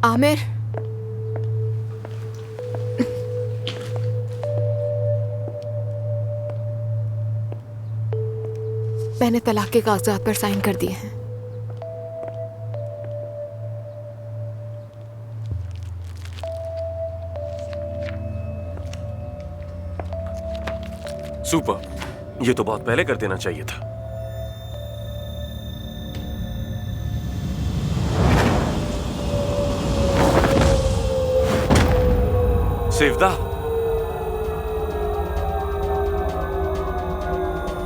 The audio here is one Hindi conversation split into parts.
आमिर, मैंने तलाक के कागजात पर साइन कर दिए हैं। सुपर, ये तो बहुत पहले कर देना चाहिए था। सेवदा,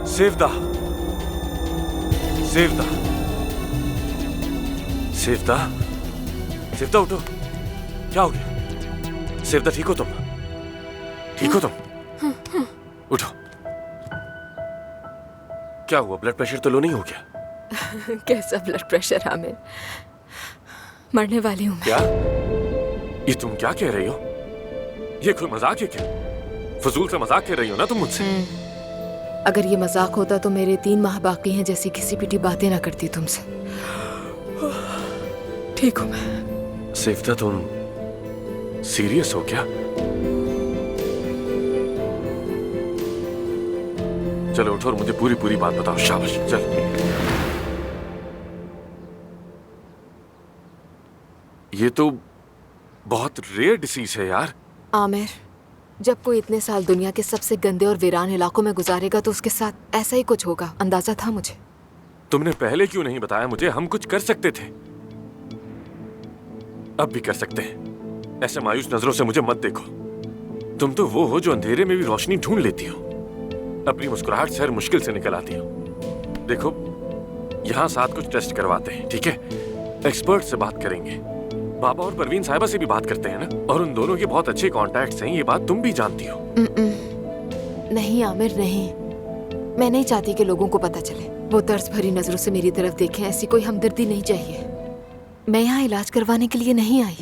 सेवदा, सेवदा, सेवदा, सेवदा उठो। क्या हो गया? सेवदा ठीक हो तुम? ठीक हो तुम? उठो। क्या हुआ? ब्लड प्रेशर तो लो नहीं हो गया? कैसा ब्लड प्रेशर आमिर, मरने वाली हूँ मैं। क्या? ये तुम क्या कह रही हो? ये कोई मजाक है क्या? फजूल से मजाक कर रही हो ना तुम मुझसे? अगर ये मजाक होता तो मेरे 3 माह बाकी हैं जैसी किसी पिटी बातें ना करती तुमसे। ठीक हूँ मैं। सेवदा, तुम सीरियस हो क्या? चलो उठो और मुझे पूरी पूरी बात बताओ। शाबाश, चल। ये तो बहुत रेयर डिसीज है यार। आमिर, जब कोई इतने साल दुनिया के सबसे गंदे और वीरान इलाकों में गुजारेगा तो उसके साथ ऐसा ही कुछ होगा, अंदाजा था मुझे। तुमने पहले क्यों नहीं बताया मुझे? हम कुछ कर सकते थे। अब भी कर सकते हैं। ऐसे मायूस नजरों से मुझे मत देखो। तुम तो वो हो जो अंधेरे में भी रोशनी ढूंढ लेती हो। अपनी मुस्कुराहट से हर मुश्किल से निकल आती हो। देखो, यहाँ साथ कुछ टेस्ट करवाते हैं, ठीक है? एक्सपर्ट से बात करेंगे। बाबा और परवीन साहिबा से भी बात करते हैं ना, और उन दोनों के बहुत अच्छे कॉन्टैक्ट्स हैं। ये बात तुम भी जानती हो। नहीं आमिर, नहीं। मैं नहीं चाहती कि लोगों को पता चले। वो तरस भरी नजरों से मेरी तरफ देखें, ऐसी कोई हमदर्दी नहीं चाहिए। मैं यहाँ इलाज करवाने के लिए नहीं आई,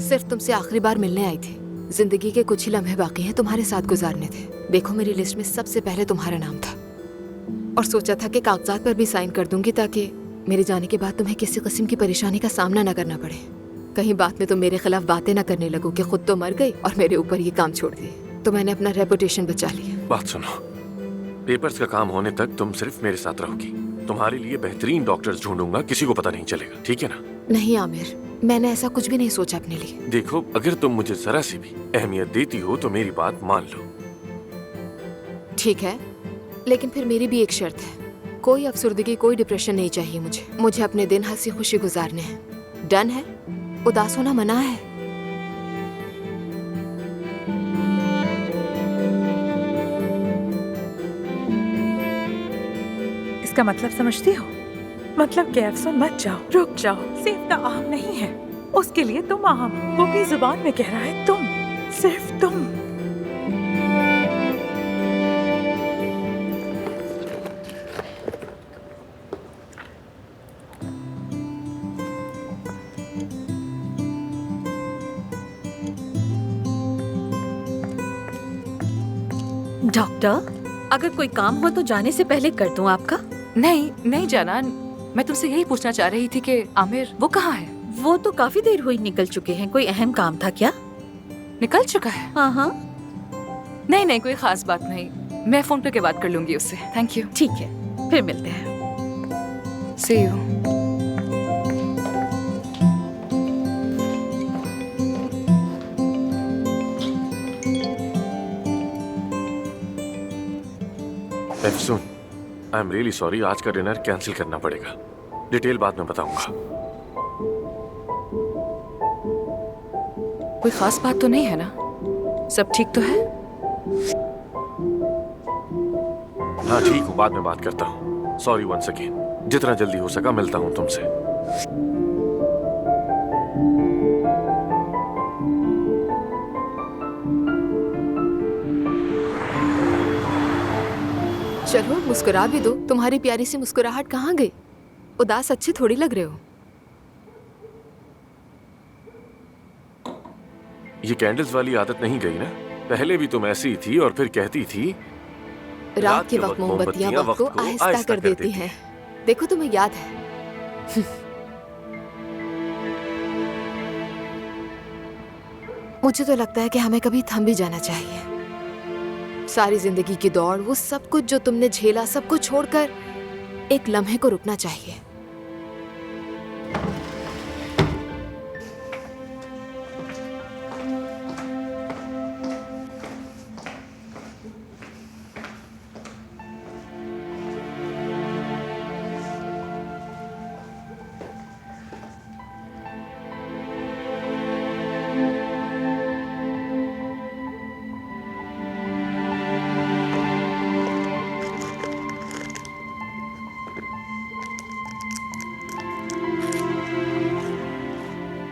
सिर्फ तुमसे आखिरी बार मिलने आई थी। जिंदगी के कुछ ही लम्हे बाकी हैं तुम्हारे साथ गुजारने थे। देखो, मेरी लिस्ट में सबसे पहले तुम्हारा नाम था और सोचा था कि कागजात पर भी साइन कर दूंगी ताकि मेरे जाने के बाद तुम्हें किसी किस्म की परेशानी का सामना न करना पड़े। कहीं बात में तुम मेरे खिलाफ बातें न करने लगो कि खुद तो मर गई और मेरे ऊपर ये काम छोड़ दिए। तो मैंने अपना रेपुटेशन बचा लिया। बात सुनो, पेपर्स का काम होने तक तुम सिर्फ मेरे साथ रहोगी। तुम्हारे लिए बेहतरीन डॉक्टर्स ढूंढूंगा, किसी को पता नहीं चलेगा, ठीक है ना? नहीं आमिर, मैंने ऐसा कुछ भी नहीं सोचा अपने लिए। देखो, अगर तुम मुझे जरा सी भी अहमियत देती हो तो मेरी बात मान लो। ठीक है, लेकिन फिर मेरी भी एक शर्त है। कोई अफसुर्दगी, कोई डिप्रेशन नहीं चाहिए मुझे अपने दिन हंसी खुशी गुजारने हैं। डन है? उदास होना मना है। इसका मतलब समझती हो? मतलब कि अफसोस मत जाओ, रुक जाओ। सेवदा अहम नहीं है, उसके लिए तुम अहम। वो भी जुबान में कह रहा है तुम, सिर्फ तुम। डॉक्टर, अगर कोई काम हो तो जाने से पहले कर दूं आपका? नहीं जाना, मैं तुमसे यही पूछना चाह रही थी कि आमिर वो कहाँ है? वो तो काफी देर हुई निकल चुके हैं। कोई अहम काम था क्या? निकल चुका है? हाँ। नहीं, कोई खास बात नहीं। मैं फोन पे के बात कर लूंगी उससे। Thank you. ठीक है, फिर मिलते हैं। See you. Afsoon, I am really sorry, आज का डिनर कैंसिल करना पड़ेगा। डिटेल बाद में बताऊंगा। कोई खास बात तो नहीं है ना? सब ठीक तो है? हाँ ठीक हूँ, बाद में बात करता हूँ। Sorry once again. जितना जल्दी हो सका मिलता हूँ तुमसे। चलो मुस्कुरा भी दो। तुम्हारी प्यारी सी मुस्कुराहट कहाँ गई? उदास अच्छे थोड़ी लग रहे हो। ये कैंडल्स वाली आदत नहीं गई ना? पहले भी तुम ऐसी ही थी और फिर कहती थी रात के वक्त मोमबत्तियां वक्त को आहिस्ता कर देती हैं। देखो तुम्हें याद है। मुझे तो लगता है कि हमें कभी थम भी जाना चाहिए। सारी जिंदगी की दौड़, वो सब कुछ जो तुमने झेला, सब कुछ छोड़कर एक लम्हे को रुकना चाहिए।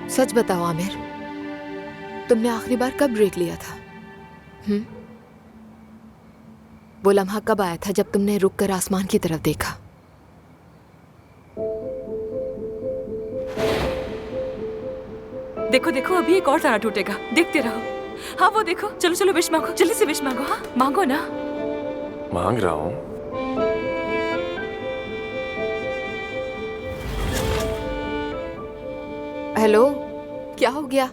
सच बताओ आमिर, तुमने आखिरी बार कब ब्रेक लिया था? वो लम्हा कब आया था जब तुमने रुक कर आसमान की तरफ देखा? देखो देखो, अभी एक और तारा टूटेगा, देखते रहो। हाँ वो देखो, चलो चलो विश मांगो, जल्दी से विश मांगो। हाँ मांगो ना। मांग रहा हूँ। हेलो, क्या हो गया?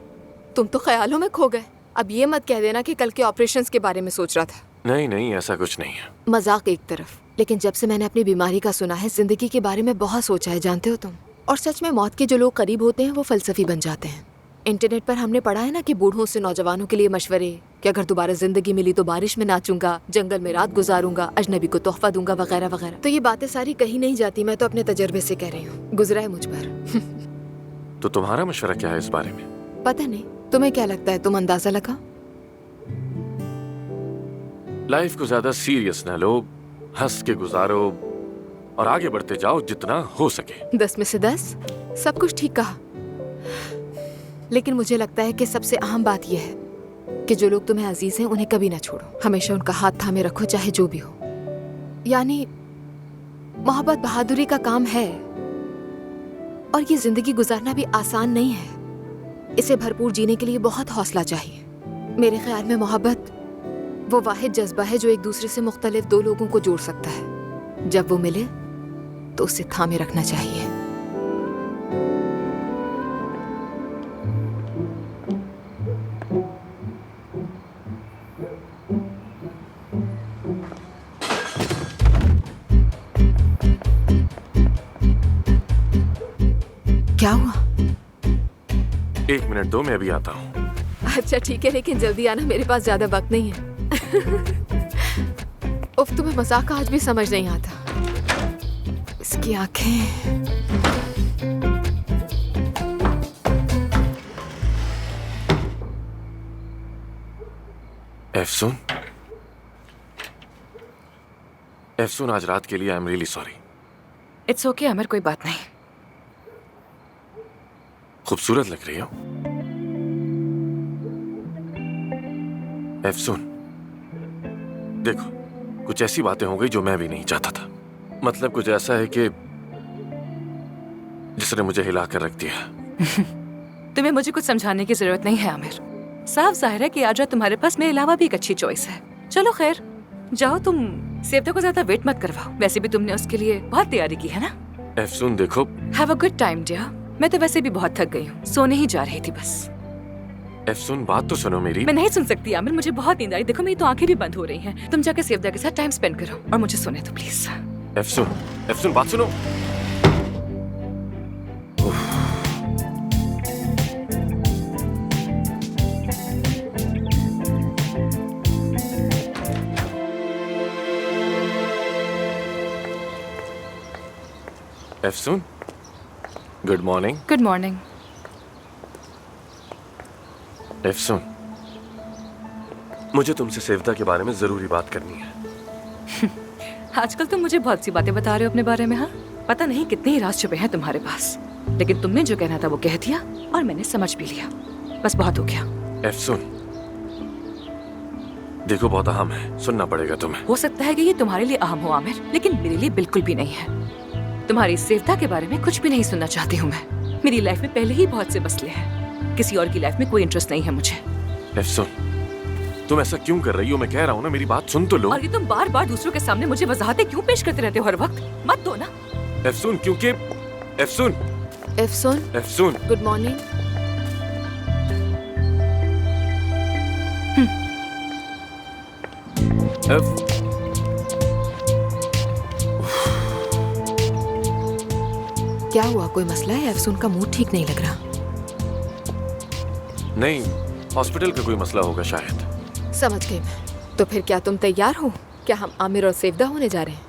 तुम तो ख्यालों में खो गए। अब ये मत कह देना कि कल के ऑपरेशंस के बारे में सोच रहा था। नहीं नहीं, ऐसा कुछ नहीं है। मजाक एक तरफ, लेकिन जब से मैंने अपनी बीमारी का सुना है, जिंदगी के बारे में बहुत सोचा है, जानते हो तुम। और सच में मौत के जो लोग करीब होते हैं वो फलसफी बन जाते हैं। इंटरनेट पर हमने पढ़ा है ना कि बूढ़ों से नौजवानों के लिए मशवरे कि अगर दोबारा जिंदगी मिली तो बारिश में नाचूंगा, जंगल में रात गुजारूंगा, अजनबी को तोहफा दूंगा, वगैरह वगैरह। तो ये बातें सारी कहीं नहीं जाती, मैं तो अपने तजर्बे से कह रही हूँ, गुजरा है मुझ पर। तो तुम्हारा मशवरा क्या है इस बारे में? पता नहीं, तुम्हें क्या लगता है? तुम अंदाजा लगा। लाइफ को ज्यादा सीरियस ना लो, हंस के गुजारो और आगे बढ़ते जाओ जितना हो सके। 10 में से 10, सब कुछ ठीक कहा। लेकिन मुझे लगता है कि सबसे अहम बात यह है कि जो लोग तुम्हें अजीज हैं उन्हें कभी ना छोड़ो, हमेशा उनका हाथ थामे रखो, चाहे जो भी हो। यानी मोहब्बत बहादुरी का काम है, और ये जिंदगी गुजारना भी आसान नहीं है। इसे भरपूर जीने के लिए बहुत हौसला चाहिए। मेरे ख्याल में मोहब्बत वो वाहिद जज्बा है जो एक दूसरे से मुख्तलिफ दो लोगों को जोड़ सकता है। जब वो मिले तो उसे थामे रखना चाहिए। क्या हुआ? 1 मिनट दो, मैं अभी आता हूँ। अच्छा ठीक है, लेकिन जल्दी आना, मेरे पास ज्यादा वक्त नहीं है। उफ, तुम्हें मजाक आज भी समझ नहीं आता। इसकी आंखें। एफसून, एफसून, आज रात के लिए आई am really sorry. It's okay Aamir, कोई बात नहीं। खूबसूरत लग रही हो एफसून। देखो, कुछ ऐसी बातें हो गई जो मैं भी नहीं चाहता था। मतलब कुछ ऐसा है कि जिसने मुझे हिला कर रख दिया। तुम्हें मुझे कुछ समझाने की जरूरत नहीं है आमिर। साफ जाहिर है कि आज रात तुम्हारे पास मेरे अलावा भी एक अच्छी चॉइस है। चलो खैर, जाओ, तुम सेवता को ज्यादा वेट मत करवाओ। वैसे भी तुमने उसके लिए बहुत तैयारी की है ना। एफसून देखो, have a good time dear. मैं तो वैसे भी बहुत थक गई हूँ, सोने ही जा रही थी बस। एफसून बात तो सुनो मेरी। मैं नहीं सुन सकती आमिर, मुझे बहुत नींद आ रही। देखो मेरी तो आंखें भी बंद हो रही हैं। तुम जाकर सेवदा के साथ टाइम स्पेंड करो और मुझे सोने दो प्लीज। एफसून, एफसून बात सुनो। Afsoon, good morning. Good morning. Afsoon, मुझे तुमसे सेवता के बारे में जरूरी बात करनी है। आजकल तुम मुझे बहुत सी बातें बता रहे हो अपने बारे में। हाँ, पता नहीं कितने ही राज छुपे हैं तुम्हारे पास, लेकिन तुमने जो कहना था वो कह दिया और मैंने समझ भी लिया। बस बहुत हो गया। एफसून देखो, बहुत अहम है, सुनना पड़ेगा तुम्हें। हो सकता है कि ये तुम्हारे लिए अहम हो आमिर, लेकिन मेरे लिए बिल्कुल भी नहीं है। तुम्हारी सेवता के बारे में कुछ भी नहीं सुनना चाहती हूँ मैं। मेरी लाइफ में पहले ही बहुत से मसले हैं, किसी और की लाइफ में कोई इंटरेस्ट नहीं है मुझे। एफसून, तुम ऐसा क्यों कर रही हो? मैं कह रहा हूँ ना, मेरी बात सुन तो लो। और ये तुम बार बार दूसरों के सामने मुझे वजाहतें क्यों पेश करते रहते हो हर वक्त? मत दो ना। एफसून, क्योंकि एफसून, एफसून, एफसून, गुड मॉर्निंग। क्या हुआ, कोई मसला है? अफसून का मूड ठीक नहीं लग रहा। नहीं, हॉस्पिटल का कोई मसला होगा शायद। समझ गई मैं। तो फिर क्या तुम तैयार हो? क्या हम आमिर और सेवदा होने जा रहे हैं?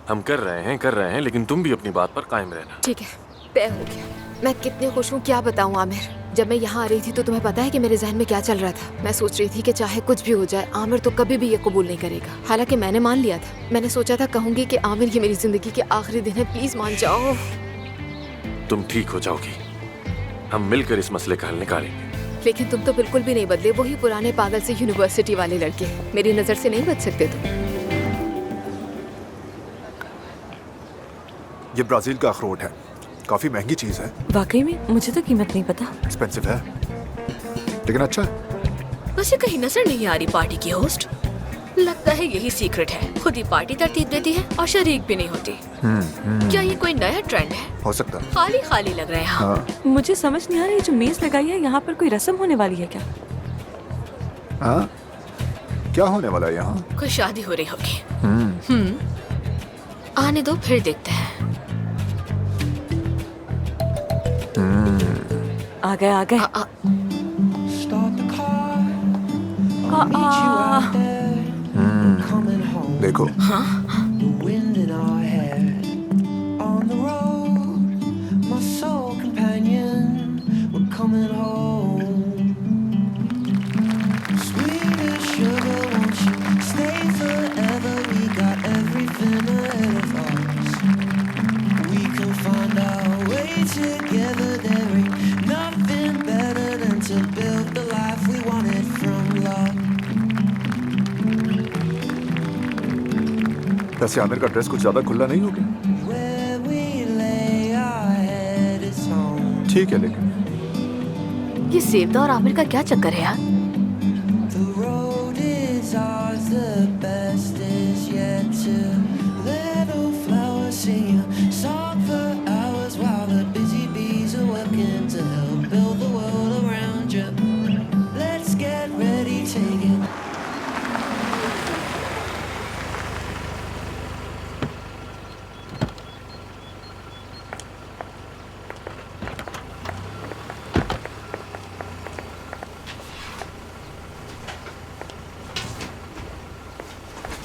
हम कर रहे हैं, लेकिन तुम भी अपनी बात पर कायम रहना। ठीक है, तय हो गया। मैं कितनी खुश हूँ, क्या बताऊँ आमिर। जब मैं यहाँ आ रही थी तो तुम्हें पता है कि मेरे जहन में क्या चल रहा था? मैं सोच रही थी कि चाहे कुछ भी हो जाए, आमिर तो कभी भी ये कबूल नहीं करेगा। हालांकि मैंने मान लिया था। मैंने सोचा था कहूंगी कि आमिर, ये मेरी जिंदगी के आखिरी दिन है, प्लीज मान जाओ। तुम ठीक हो जाओगी, हम मिलकर इस मसले का हल निकालेंगे। लेकिन तुम तो बिल्कुल भी नहीं बदले, वही पुराने पागल से यूनिवर्सिटी वाले लड़के। मेरी नजर से नहीं बच सकते तुम। ये ब्राजील का अखरोट है, काफी महंगी चीज है। वाकई में मुझे तो कीमत नहीं पता। एक्सपेंसिव है लेकिन अच्छा है। वैसे कहीं नजर नहीं आ रही पार्टी की होस्ट। लगता है यही सीक्रेट है, खुद ही पार्टी तरतीब देती है और शरीक भी नहीं होती। क्या ये कोई नया ट्रेंड है? हो सकता है। खाली खाली लग रहा है यहाँ। हाँ मुझे समझ नहीं आ रही, जो मेज लगाई है यहाँ पर कोई रस्म होने वाली है क्या? हाँ, क्या होने वाला है यहाँ? कोई शादी हो रही होगी। आने दो, फिर देखते हैं। आ गए, आ गए। देखो वैसे आमिर का ड्रेस कुछ ज्यादा खुला नहीं हो गया? ठीक है, लेकिन ये सेवदा और आमिर का क्या चक्कर है यार?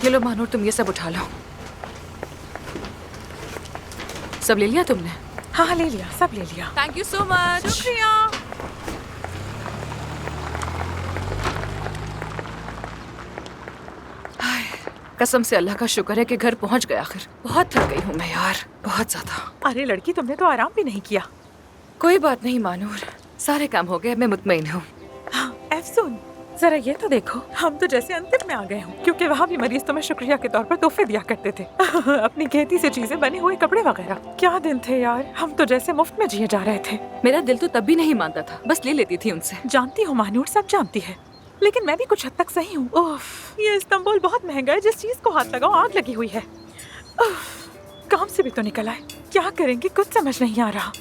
ये लो मानूर, तुम ये सब उठा लो। सब ले लिया तुमने? हाँ, ले लिया, सब ले लिया। Thank you so much. शुक्रिया। कसम से अल्लाह का शुक्र है कि घर पहुंच गया आखिर। बहुत थक गई हूँ मैं यार, बहुत ज्यादा। अरे लड़की, तुमने तो आराम भी नहीं किया। कोई बात नहीं मानूर, सारे काम हो गए, मैं मुतमईन हूँ। हाँ, अफसून, जरा ये तो देखो, हम तो जैसे अंतिम में आ गए हूँ, क्योंकि वहाँ भी मरीज तुम्हें शुक्रिया के तौर पर तोहफे दिया करते थे। अपनी खेती से चीजें, बने हुए कपड़े वगैरह। क्या दिन थे यार, हम तो जैसे मुफ्त में जिए जा रहे थे। मेरा दिल तो तब भी नहीं मानता था, बस ले लेती थी उनसे। जानती हूँ मानूर, सब जानती है, लेकिन मैं भी कुछ हद तक सही हूँ। ओफ, ये इस्तांबुल बहुत महंगा है, जिस चीज को हाथ लगाओ आग लगी हुई है। काम से भी तो निकल आए, क्या करेंगे कुछ समझ नहीं आ रहा।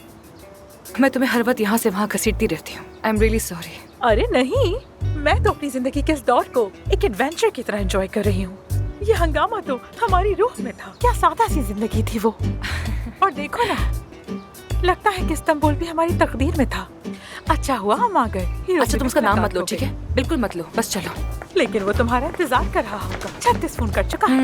मैं तुम्हें हर वक्त यहाँ से वहाँ घसीटती रहती हूँ। आई एम रियली सॉरी। अरे नहीं, मैं तो अपनी जिंदगी के इस दौर को एक एडवेंचर की तरह एंजॉय कर रही हूँ। ये हंगामा तो हमारी रूह में था। क्या सादा सी जिंदगी थी वो। और देखो ना, लगता है कि इस्तांबुल भी हमारी तकदीर में था। अच्छा हुआ हम आ गए। अच्छा, तुम उसका नाम मत लो, ठीक है? बिल्कुल मत लो, बस चलो। लेकिन वो तुम्हारा इंतजार कर रहा होगा। 36 फोन कर चुका है।